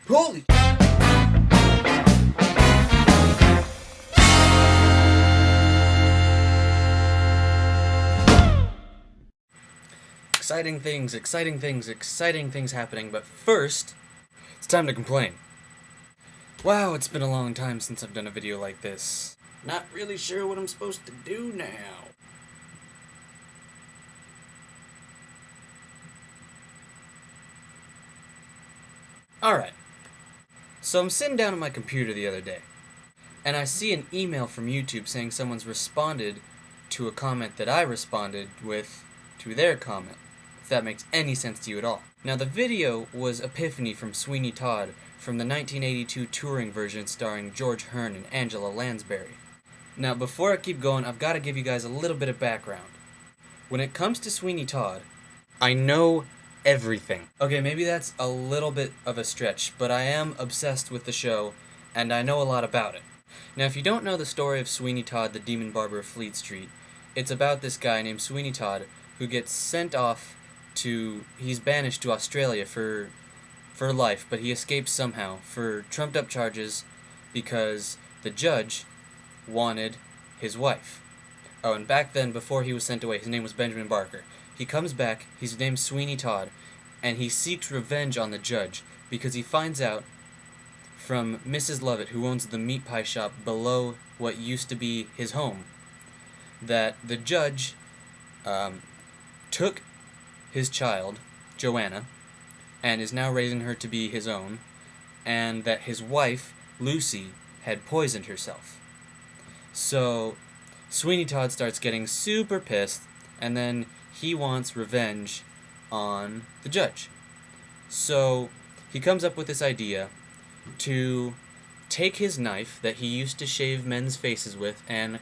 Holy... Exciting things happening, but first, it's time to complain. Wow, it's been a long time since I've done a video like this. Not really sure what I'm supposed to do now. Alright, so I'm sitting down at my computer the other day, and I see an email from YouTube saying someone's responded to a comment that I responded with to their comment, if that makes any sense to you at all. Now, the video was Epiphany from Sweeney Todd from the 1982 touring version starring George Hearn and Angela Lansbury. Now, before I keep going, I've got to give you guys a little bit of background. When it comes to Sweeney Todd, I know everything. Okay, maybe that's a little bit of a stretch, but I am obsessed with the show, and I know a lot about it. Now, if you don't know the story of Sweeney Todd, the Demon Barber of Fleet Street, it's about this guy named Sweeney Todd who gets sent off to... he's banished to Australia for life, but he escapes somehow for trumped-up charges because the judge wanted his wife. Oh, and back then, before he was sent away, his name was Benjamin Barker. He comes back, he's named Sweeney Todd, and he seeks revenge on the judge because he finds out from Mrs. Lovett, who owns the meat pie shop below what used to be his home, that the judge took his child, Joanna, and is now raising her to be his own, and that his wife, Lucy, had poisoned herself. So, Sweeney Todd starts getting super pissed, and then he wants revenge on the judge. So, he comes up with this idea to take his knife that he used to shave men's faces with and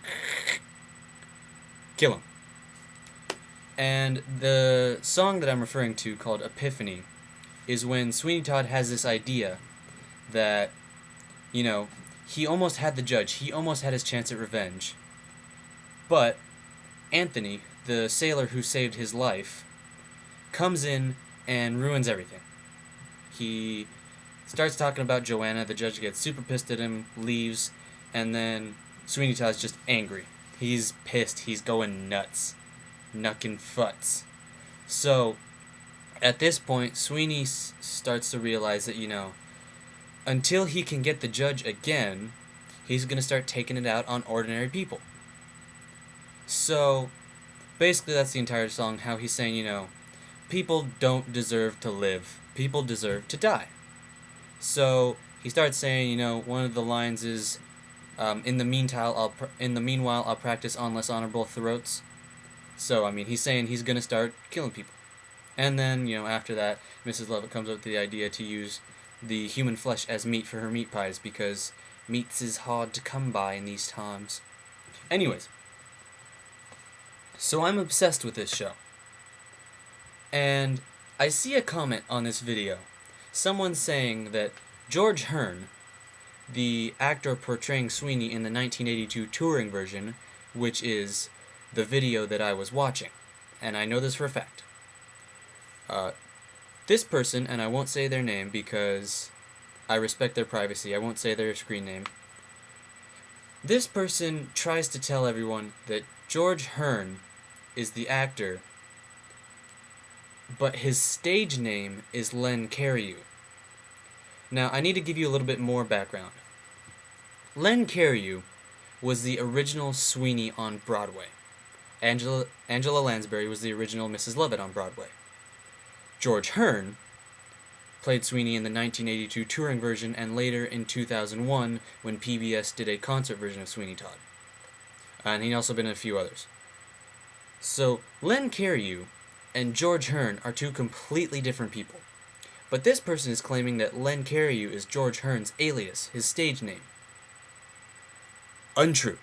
kill him. And the song that I'm referring to, called Epiphany, is when Sweeney Todd has this idea that, you know, he almost had the judge, he almost had his chance at revenge, but Anthony, the sailor who saved his life, comes in and ruins everything. He starts talking about Joanna, the judge gets super pissed at him, leaves, and then Sweeney Todd's just angry. He's pissed, he's going nuts. Knuckin' futs. So, at this point, Sweeney starts to realize that, you know, until he can get the judge again, he's going to start taking it out on ordinary people. So, basically that's the entire song, how he's saying, you know, people don't deserve to live. People deserve to die. So, he starts saying, you know, one of the lines is, in the meanwhile, I'll practice on less honorable throats. So, I mean, he's saying he's going to start killing people. And then, you know, after that, Mrs. Lovett comes up with the idea to use the human flesh as meat for her meat pies, because meats is hard to come by in these times. Anyways, so I'm obsessed with this show. And I see a comment on this video. Someone saying that George Hearn, the actor portraying Sweeney in the 1982 touring version, which is the video that I was watching, and I know this for a fact. This person, and I won't say their name because I respect their privacy, I won't say their screen name. This person tries to tell everyone that George Hearn is the actor, but his stage name is Len Cariou. Now, I need to give you a little bit more background. Len Cariou was the original Sweeney on Broadway. Angela Lansbury was the original Mrs. Lovett on Broadway. George Hearn played Sweeney in the 1982 touring version and later in 2001 when PBS did a concert version of Sweeney Todd. And he'd also been in a few others. So, Len Cariou and George Hearn are two completely different people. But this person is claiming that Len Cariou is George Hearn's alias, his stage name. Untrue.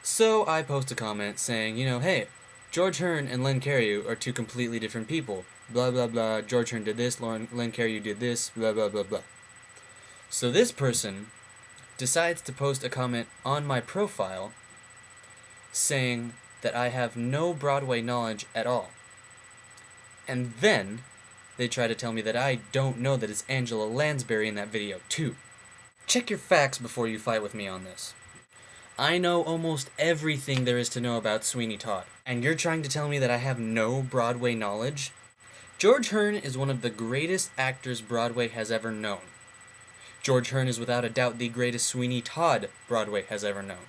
So I post a comment saying, you know, hey, George Hearn and Len Cariou are two completely different people. Blah, blah, blah. George Hearn did this, Len Cariou did this, blah, blah, blah, blah. So this person decides to post a comment on my profile saying that I have no Broadway knowledge at all. And then they try to tell me that I don't know that it's Angela Lansbury in that video, too. Check your facts before you fight with me on this. I know almost everything there is to know about Sweeney Todd, and you're trying to tell me that I have no Broadway knowledge? George Hearn is one of the greatest actors Broadway has ever known. George Hearn is without a doubt the greatest Sweeney Todd Broadway has ever known.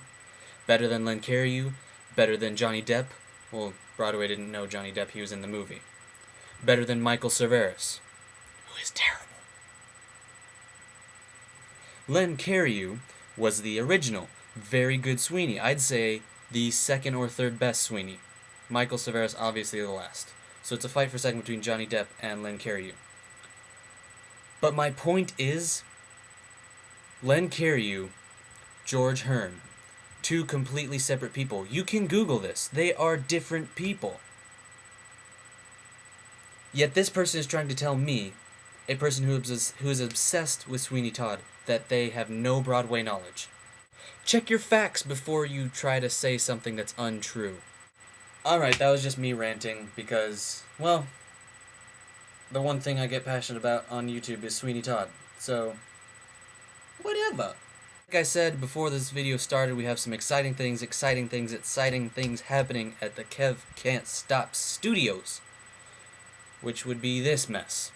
Better than Len Cariou, better than Johnny Depp. Well, Broadway didn't know Johnny Depp, he was in the movie. Better than Michael Cerveris, who is terrible. Len Cariou was the original, very good Sweeney. I'd say the second or third best Sweeney. Michael Cerveris obviously the last. So it's a fight for second between Johnny Depp and Len Cariou. But my point is, Len Cariou, George Hearn, two completely separate people. You can Google this. They are different people. Yet this person is trying to tell me, a person who is obsessed with Sweeney Todd, that they have no Broadway knowledge. Check your facts before you try to say something that's untrue. Alright, that was just me ranting because, well, the one thing I get passionate about on YouTube is Sweeney Todd. So, whatever. Like I said before this video started, we have some exciting things happening at the KevCantStop studios, which would be this mess.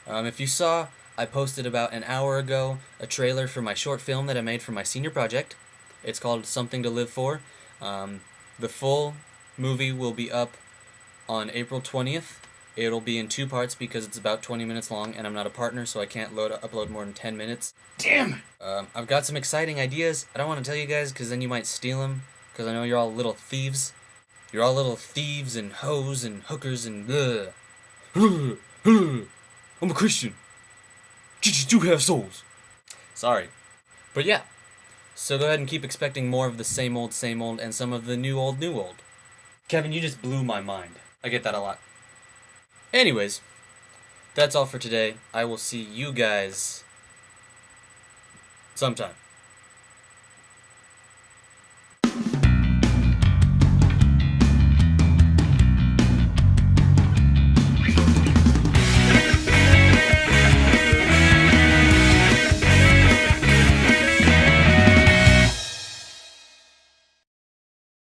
If you saw, I posted about an hour ago a trailer for my short film that I made for my senior project. It's called Something to Live For. The full movie will be up on April 20th. It'll be in 2 parts because it's about 20 minutes long, and I'm not a partner, so I can't upload more than 10 minutes. Damn! I've got some exciting ideas. I don't want to tell you guys because then you might steal them, because I know you're all little thieves. You're all little thieves and hoes and hookers and I'm a Christian. Jesus do have souls. Sorry. But yeah. So go ahead and keep expecting more of the same old, and some of the new old. Kevin, you just blew my mind. I get that a lot. Anyways, that's all for today. I will see you guys sometime.